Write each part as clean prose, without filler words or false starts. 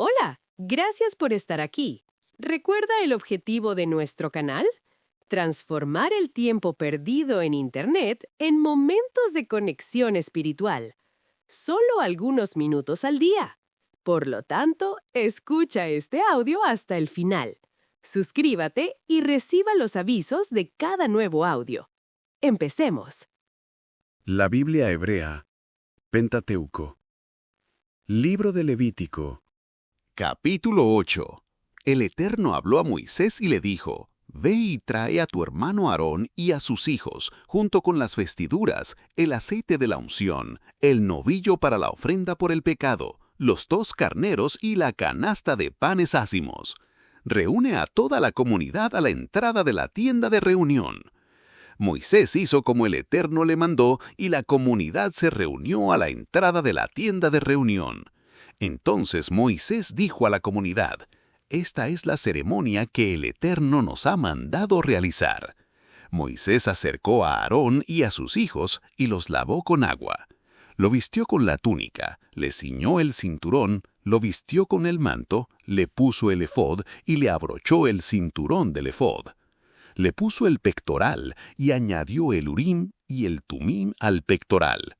Hola, gracias por estar aquí. ¿Recuerda el objetivo de nuestro canal? Transformar el tiempo perdido en Internet en momentos de conexión espiritual. Solo algunos minutos al día. Por lo tanto, escucha este audio hasta el final. Suscríbete y reciba los avisos de cada nuevo audio. Empecemos. La Biblia hebrea, Pentateuco. Libro de Levítico. Capítulo 8. El Eterno habló a Moisés y le dijo: Ve y trae a tu hermano Aarón y a sus hijos, junto con las vestiduras, el aceite de la unción, el novillo para la ofrenda por el pecado, los 2 carneros y la canasta de panes ácimos. Reúne a toda la comunidad a la entrada de la tienda de reunión. Moisés hizo como el Eterno le mandó, y la comunidad se reunió a la entrada de la tienda de reunión. Entonces Moisés dijo a la comunidad: Esta es la ceremonia que el Eterno nos ha mandado realizar. Moisés acercó a Aarón y a sus hijos y los lavó con agua. Lo vistió con la túnica, le ciñó el cinturón, lo vistió con el manto, le puso el efod y le abrochó el cinturón del efod. Le puso el pectoral y añadió el urim y el tumim al pectoral.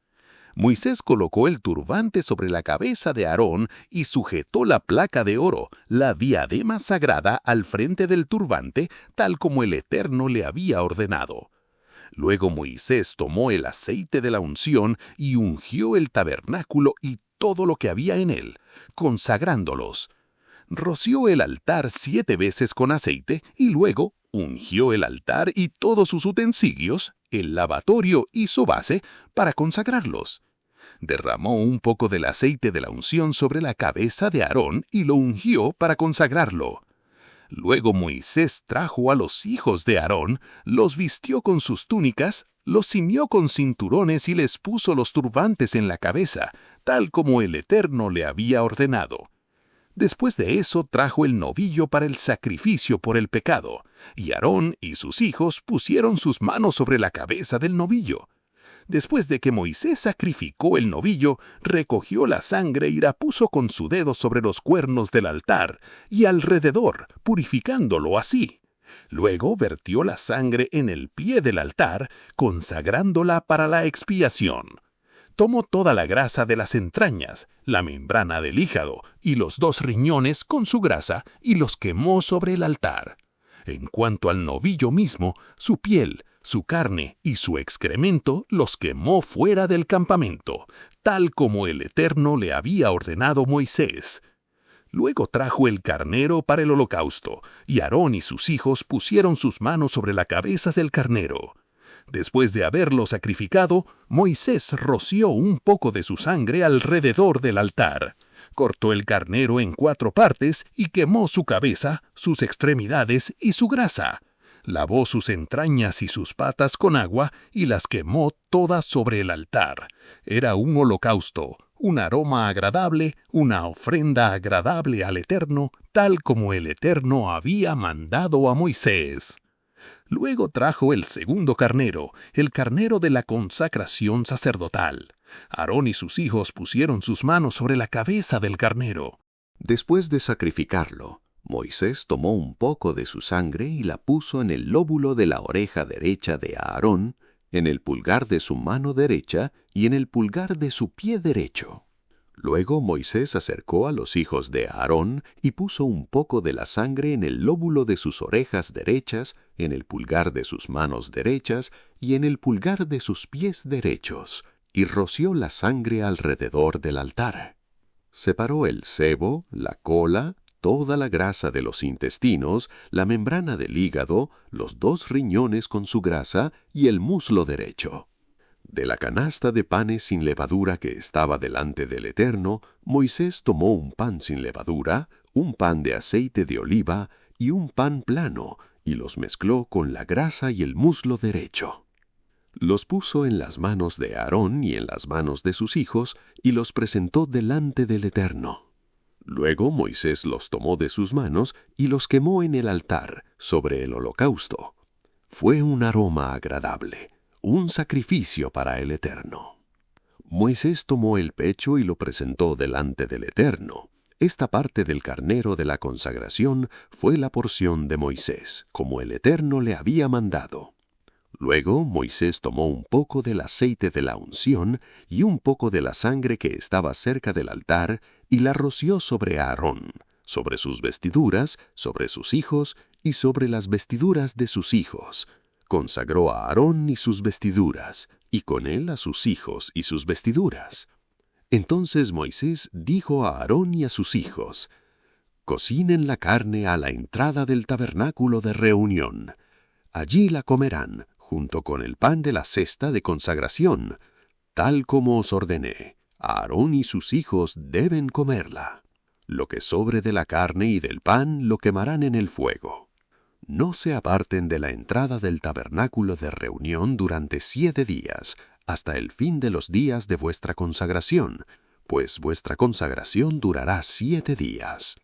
Moisés colocó el turbante sobre la cabeza de Aarón y sujetó la placa de oro, la diadema sagrada, al frente del turbante, tal como el Eterno le había ordenado. Luego Moisés tomó el aceite de la unción y ungió el tabernáculo y todo lo que había en él, consagrándolos. Roció el altar 7 veces con aceite y luego ungió el altar y todos sus utensilios, el lavatorio y su base, para consagrarlos. Derramó un poco del aceite de la unción sobre la cabeza de Aarón y lo ungió para consagrarlo. Luego Moisés trajo a los hijos de Aarón, los vistió con sus túnicas, los ciñó con cinturones y les puso los turbantes en la cabeza, tal como el Eterno le había ordenado. Después de eso trajo el novillo para el sacrificio por el pecado, y Aarón y sus hijos pusieron sus manos sobre la cabeza del novillo. Después de que Moisés sacrificó el novillo, recogió la sangre y la puso con su dedo sobre los cuernos del altar y alrededor, purificándolo así. Luego vertió la sangre en el pie del altar, consagrándola para la expiación. Tomó toda la grasa de las entrañas, la membrana del hígado y los 2 riñones con su grasa y los quemó sobre el altar. En cuanto al novillo mismo, su piel, su carne y su excremento los quemó fuera del campamento, tal como el Eterno le había ordenado Moisés. Luego trajo el carnero para el holocausto, y Aarón y sus hijos pusieron sus manos sobre la cabeza del carnero. Después de haberlo sacrificado, Moisés roció un poco de su sangre alrededor del altar. Cortó el carnero en 4 partes y quemó su cabeza, sus extremidades y su grasa. Lavó sus entrañas y sus patas con agua y las quemó todas sobre el altar. Era un holocausto, un aroma agradable, una ofrenda agradable al Eterno, tal como el Eterno había mandado a Moisés. Luego trajo el segundo carnero, el carnero de la consacración sacerdotal. Aarón y sus hijos pusieron sus manos sobre la cabeza del carnero. Después de sacrificarlo, Moisés tomó un poco de su sangre y la puso en el lóbulo de la oreja derecha de Aarón, en el pulgar de su mano derecha y en el pulgar de su pie derecho. Luego Moisés acercó a los hijos de Aarón y puso un poco de la sangre en el lóbulo de sus orejas derechas, en el pulgar de sus manos derechas y en el pulgar de sus pies derechos, y roció la sangre alrededor del altar. Separó el sebo, la cola, toda la grasa de los intestinos, la membrana del hígado, los 2 riñones con su grasa y el muslo derecho. De la canasta de panes sin levadura que estaba delante del Eterno, Moisés tomó un pan sin levadura, un pan de aceite de oliva y un pan plano, y los mezcló con la grasa y el muslo derecho. Los puso en las manos de Aarón y en las manos de sus hijos, y los presentó delante del Eterno. Luego Moisés los tomó de sus manos y los quemó en el altar, sobre el holocausto. Fue un aroma agradable, un sacrificio para el Eterno. Moisés tomó el pecho y lo presentó delante del Eterno. Esta parte del carnero de la consagración fue la porción de Moisés, como el Eterno le había mandado. Luego Moisés tomó un poco del aceite de la unción y un poco de la sangre que estaba cerca del altar y la roció sobre Aarón, sobre sus vestiduras, sobre sus hijos y sobre las vestiduras de sus hijos. Consagró a Aarón y sus vestiduras, y con él a sus hijos y sus vestiduras. Entonces Moisés dijo a Aarón y a sus hijos: «Cocinen la carne a la entrada del tabernáculo de reunión. Allí la comerán, junto con el pan de la cesta de consagración, tal como os ordené. Aarón y sus hijos deben comerla. Lo que sobre de la carne y del pan lo quemarán en el fuego. No se aparten de la entrada del tabernáculo de reunión durante 7 días, hasta el fin de los días de vuestra consagración, pues vuestra consagración durará 7 días.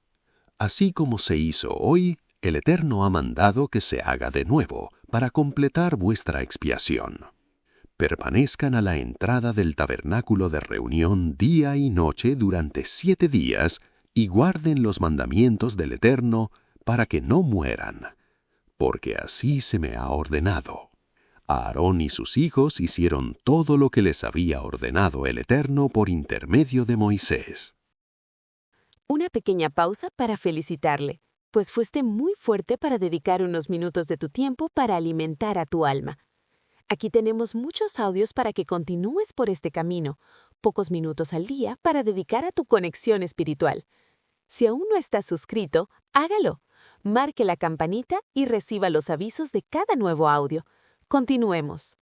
Así como se hizo hoy, el Eterno ha mandado que se haga de nuevo, para completar vuestra expiación. Permanezcan a la entrada del tabernáculo de reunión día y noche durante 7 días, y guarden los mandamientos del Eterno para que no mueran, porque así se me ha ordenado». Aarón y sus hijos hicieron todo lo que les había ordenado el Eterno por intermedio de Moisés. Una pequeña pausa para felicitarle, pues fuiste muy fuerte para dedicar unos minutos de tu tiempo para alimentar a tu alma. Aquí tenemos muchos audios para que continúes por este camino, pocos minutos al día para dedicar a tu conexión espiritual. Si aún no estás suscrito, hágalo. Marque la campanita y reciba los avisos de cada nuevo audio. Continuemos.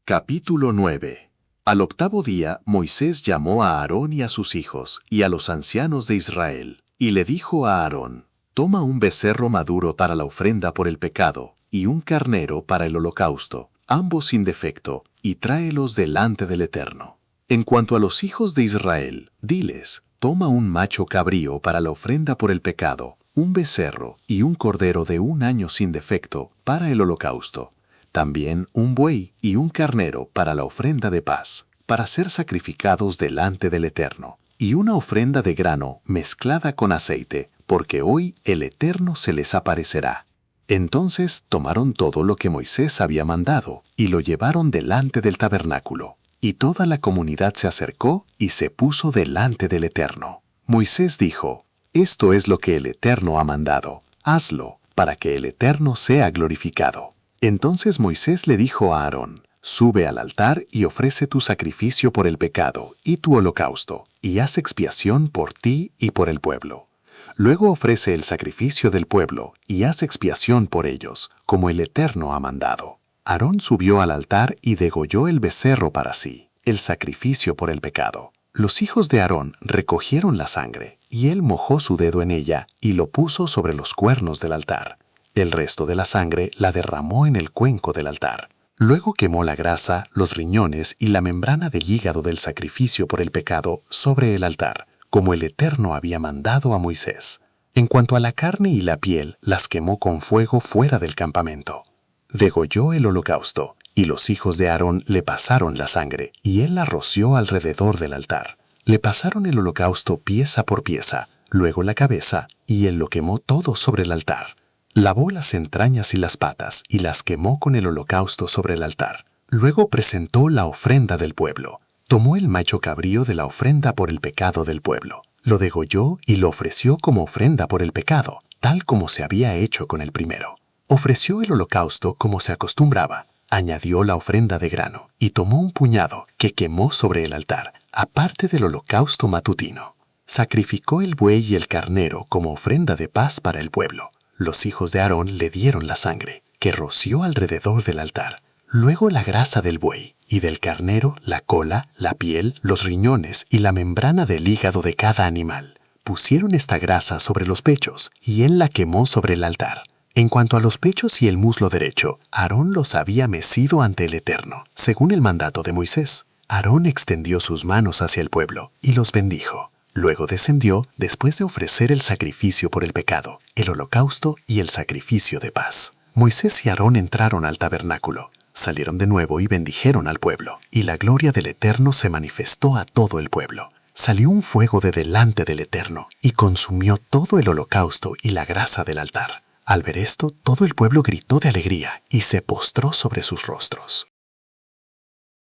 Capítulo 9. Al 8º día, Moisés llamó a Aarón y a sus hijos, y a los ancianos de Israel, y le dijo a Aarón: «Toma un becerro maduro para la ofrenda por el pecado, y un carnero para el holocausto, ambos sin defecto, y tráelos delante del Eterno. En cuanto a los hijos de Israel, diles: toma un macho cabrío para la ofrenda por el pecado, un becerro y un cordero de 1 año sin defecto para el holocausto. También un buey y un carnero para la ofrenda de paz, para ser sacrificados delante del Eterno, y una ofrenda de grano mezclada con aceite, porque hoy el Eterno se les aparecerá». Entonces tomaron todo lo que Moisés había mandado, y lo llevaron delante del tabernáculo. Y toda la comunidad se acercó y se puso delante del Eterno. Moisés dijo: «Esto es lo que el Eterno ha mandado. Hazlo, para que el Eterno sea glorificado». Entonces Moisés le dijo a Aarón: «Sube al altar y ofrece tu sacrificio por el pecado y tu holocausto, y haz expiación por ti y por el pueblo. Luego ofrece el sacrificio del pueblo y haz expiación por ellos, como el Eterno ha mandado». Aarón subió al altar y degolló el becerro para sí, el sacrificio por el pecado. Los hijos de Aarón recogieron la sangre, y él mojó su dedo en ella y lo puso sobre los cuernos del altar. El resto de la sangre la derramó en el cuenco del altar. Luego quemó la grasa, los riñones y la membrana del hígado del sacrificio por el pecado sobre el altar, como el Eterno había mandado a Moisés. En cuanto a la carne y la piel, las quemó con fuego fuera del campamento. Degolló el holocausto, y los hijos de Aarón le pasaron la sangre, y él la roció alrededor del altar. Le pasaron el holocausto pieza por pieza, luego la cabeza, y él lo quemó todo sobre el altar. Lavó las entrañas y las patas, y las quemó con el holocausto sobre el altar. Luego presentó la ofrenda del pueblo. Tomó el macho cabrío de la ofrenda por el pecado del pueblo. Lo degolló y lo ofreció como ofrenda por el pecado, tal como se había hecho con el primero. Ofreció el holocausto como se acostumbraba. Añadió la ofrenda de grano, y tomó un puñado que quemó sobre el altar, aparte del holocausto matutino. Sacrificó el buey y el carnero como ofrenda de paz para el pueblo. Los hijos de Aarón le dieron la sangre, que roció alrededor del altar. Luego la grasa del buey, y del carnero la cola, la piel, los riñones y la membrana del hígado de cada animal. Pusieron esta grasa sobre los pechos, y él la quemó sobre el altar. En cuanto a los pechos y el muslo derecho, Aarón los había mecido ante el Eterno, según el mandato de Moisés. Aarón extendió sus manos hacia el pueblo, y los bendijo. Luego descendió después de ofrecer el sacrificio por el pecado, el holocausto y el sacrificio de paz. Moisés y Aarón entraron al tabernáculo, salieron de nuevo y bendijeron al pueblo, y la gloria del Eterno se manifestó a todo el pueblo. salió un fuego de delante del Eterno y consumió todo el holocausto y la grasa del altar. Al ver esto, todo el pueblo gritó de alegría y se postró sobre sus rostros.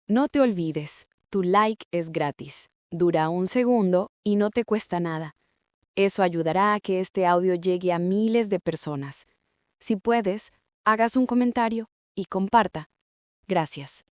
No te olvides, tu like es gratis. Dura 1 segundo y no te cuesta nada. Eso ayudará a que este audio llegue a miles de personas. Si puedes, hagas un comentario y comparta. Gracias.